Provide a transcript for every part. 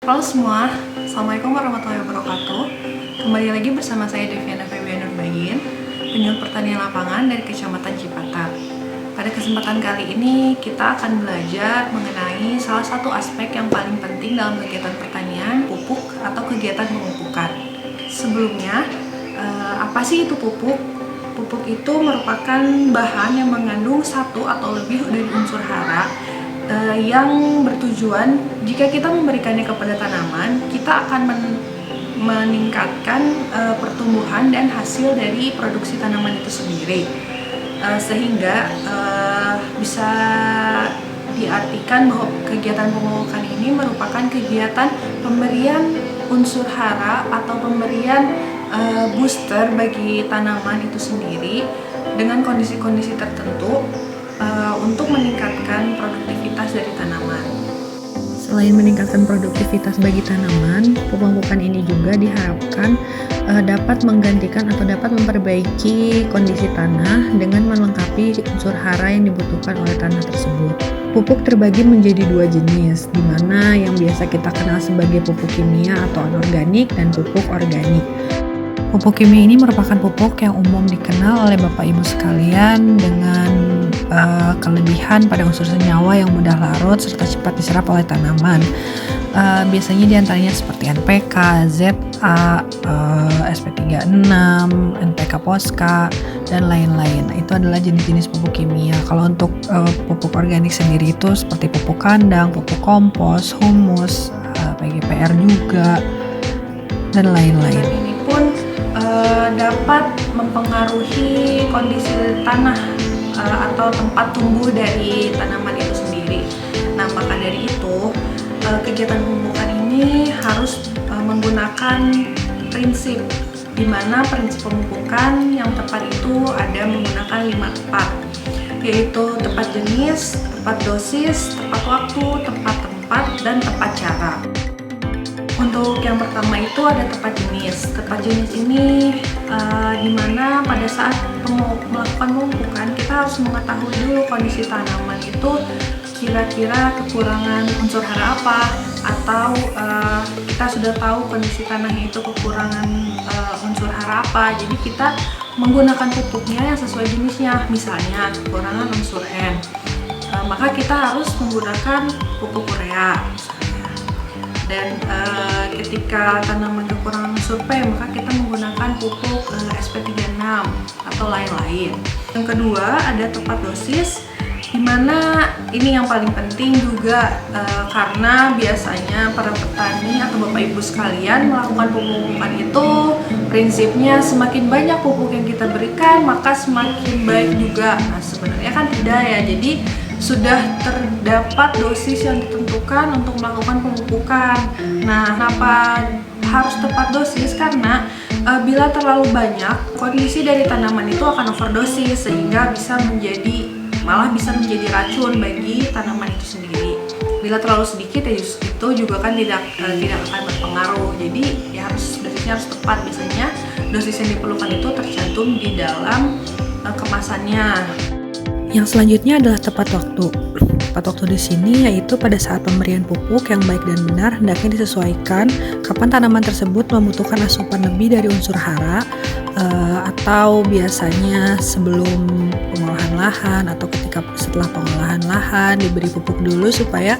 Halo semua, Assalamualaikum warahmatullahi wabarakatuh. Kembali lagi bersama saya Deviana Febian Nurbayin, penyuluh pertanian lapangan dari Kecamatan Cipatat. Pada kesempatan kali ini kita akan belajar mengenai salah satu aspek yang paling penting dalam kegiatan pertanian, pupuk atau kegiatan pemupukan. Sebelumnya, apa sih itu pupuk? Pupuk itu merupakan bahan yang mengandung satu atau lebih dari unsur hara yang bertujuan jika kita memberikannya kepada tanaman, kita akan meningkatkan pertumbuhan dan hasil dari produksi tanaman itu sendiri, sehingga bisa diartikan bahwa kegiatan pemupukan ini merupakan kegiatan pemberian unsur hara atau pemberian booster bagi tanaman itu sendiri dengan kondisi-kondisi tertentu untuk meningkatkan produktivitas dari tanaman. Selain meningkatkan produktivitas bagi tanaman, pemupukan ini juga diharapkan dapat menggantikan atau dapat memperbaiki kondisi tanah dengan melengkapi unsur hara yang dibutuhkan oleh tanah tersebut. Pupuk terbagi menjadi dua jenis, di mana yang biasa kita kenal sebagai pupuk kimia atau anorganik dan pupuk organik. Pupuk kimia ini merupakan pupuk yang umum dikenal oleh Bapak Ibu sekalian dengan kelebihan pada unsur senyawa yang mudah larut serta cepat diserap oleh tanaman. Biasanya diantaranya seperti NPK, ZA, SP36, NPK Posca, dan lain-lain. Itu adalah jenis-jenis pupuk kimia. Kalau untuk pupuk organik sendiri itu seperti pupuk kandang, pupuk kompos, humus, PGPR juga, dan lain-lain. Ini pun dapat mempengaruhi kondisi tanah atau tempat tumbuh dari tanaman itu sendiri. Nah, maka dari itu kegiatan pemupukan ini harus menggunakan prinsip, di mana prinsip pemupukan yang tepat itu ada menggunakan 5 tepat, yaitu tepat jenis, tepat dosis, tepat waktu, tepat tempat, dan tepat cara. Untuk yang pertama itu ada tepat jenis. Tepat jenis ini dimana pada saat melakukan pemupukan kita harus mengetahui dulu kondisi tanaman itu kira-kira kekurangan unsur hara apa, atau kita sudah tahu kondisi tanahnya itu kekurangan unsur hara apa. Jadi kita menggunakan pupuknya yang sesuai jenisnya. Misalnya kekurangan unsur N, maka kita harus menggunakan pupuk urea. Dan ketika tanaman kekurangan unsur P, maka kita menggunakan pupuk SP36 atau lain-lain. Yang kedua ada tepat dosis, dimana ini yang paling penting juga karena biasanya para petani atau Bapak Ibu sekalian melakukan pemupukan itu prinsipnya semakin banyak pupuk yang kita berikan maka semakin baik juga. Nah, sebenarnya kan tidak ya, jadi sudah terdapat dosis yang ditentukan untuk melakukan pemupukan. Nah, kenapa harus tepat dosis? Karena bila terlalu banyak, kondisi dari tanaman itu akan overdosis sehingga malah bisa menjadi racun bagi tanaman itu sendiri. Bila terlalu sedikit ya itu juga kan tidak akan berpengaruh. Jadi ya dosisnya harus tepat. Biasanya dosis yang diperlukan itu tercantum di dalam kemasannya. Yang selanjutnya adalah tepat waktu. Tepat waktu di sini yaitu pada saat pemberian pupuk yang baik dan benar hendaknya disesuaikan kapan tanaman tersebut membutuhkan asupan lebih dari unsur hara, atau biasanya sebelum pengolahan lahan atau setelah pengolahan lahan diberi pupuk dulu supaya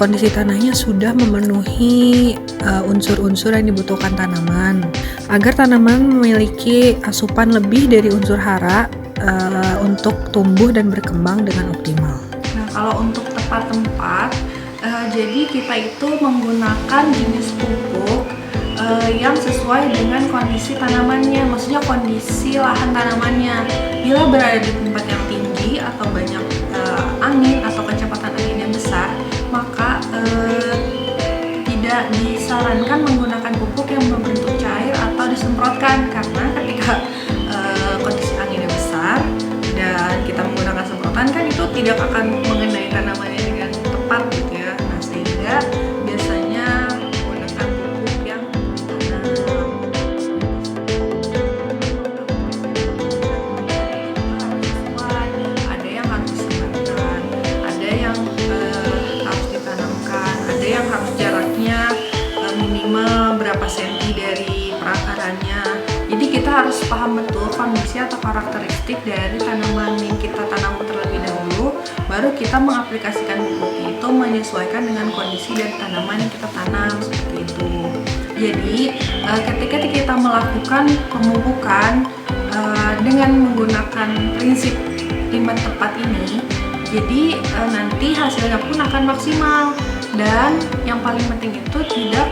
kondisi tanahnya sudah memenuhi unsur-unsur yang dibutuhkan tanaman agar tanaman memiliki asupan lebih dari unsur hara untuk tumbuh dan berkembang dengan optimal. Nah, kalau untuk tepat tempat, jadi kita itu menggunakan jenis pupuk yang sesuai dengan kondisi tanamannya, maksudnya kondisi lahan tanamannya. Bila berada di tempat yang tinggi atau banyak angin atau kecepatan angin yang besar, maka tidak disarankan menggunakan pupuk yang berbentuk cair atau disemprotkan, karena ketika kondisi anginnya besar dan kita menggunakan semprotan kan itu tidak akan mengenai tanamannya dengan tepat gitu ya. Nah, sehingga biasanya menggunakan pupuk yang ada yang harus disemprotkan, ada yang harus ditanamkan, ada yang harus jaraknya senti dari perakarannya. Jadi kita harus paham betul kondisi atau karakteristik dari tanaman yang kita tanam terlebih dahulu, baru kita mengaplikasikan pupuk itu menyesuaikan dengan kondisi dari tanaman yang kita tanam, seperti itu. Jadi ketika kita melakukan pemupukan dengan menggunakan prinsip limbah tepat ini, jadi nanti hasilnya pun akan maksimal, dan yang paling penting itu tidak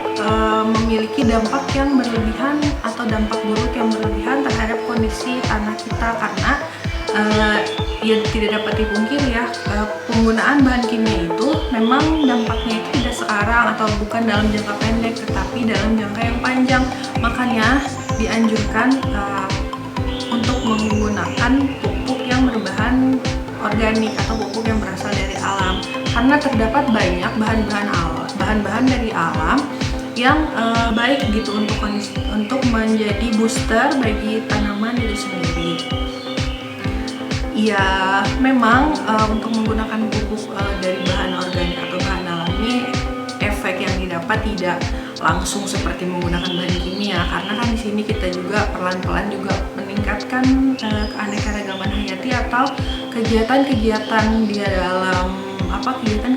memiliki dampak yang berlebihan atau dampak buruk yang berlebihan terhadap kondisi tanah kita, karena ya tidak dapat dipungkiri ya, penggunaan bahan kimia itu memang dampaknya itu tidak sekarang atau bukan dalam jangka pendek, tetapi dalam jangka yang panjang. Makanya dianjurkan untuk menggunakan pupuk yang berbahan organik atau pupuk yang berasal dari alam, karena terdapat banyak bahan-bahan dari alam yang baik gitu untuk menjadi booster bagi tanaman itu sendiri. Ya memang untuk menggunakan pupuk dari bahan organik atau bahan alami, efek yang didapat tidak langsung seperti menggunakan bahan kimia, karena kan di sini kita juga pelan-pelan juga meningkatkan keanekaragaman hayati atau kegiatan-kegiatan di dalam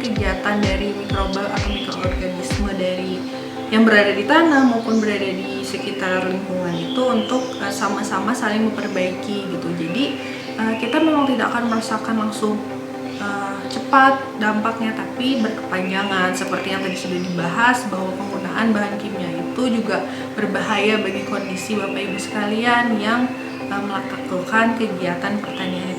kegiatan dari mikroba atau mikroorganisme dari yang berada di tanah maupun berada di sekitar lingkungan itu untuk sama-sama saling memperbaiki gitu. Jadi kita memang tidak akan merasakan langsung cepat dampaknya, tapi berkepanjangan, seperti yang tadi sudah dibahas bahwa penggunaan bahan kimia itu juga berbahaya bagi kondisi Bapak Ibu sekalian yang melakukan kegiatan pertanian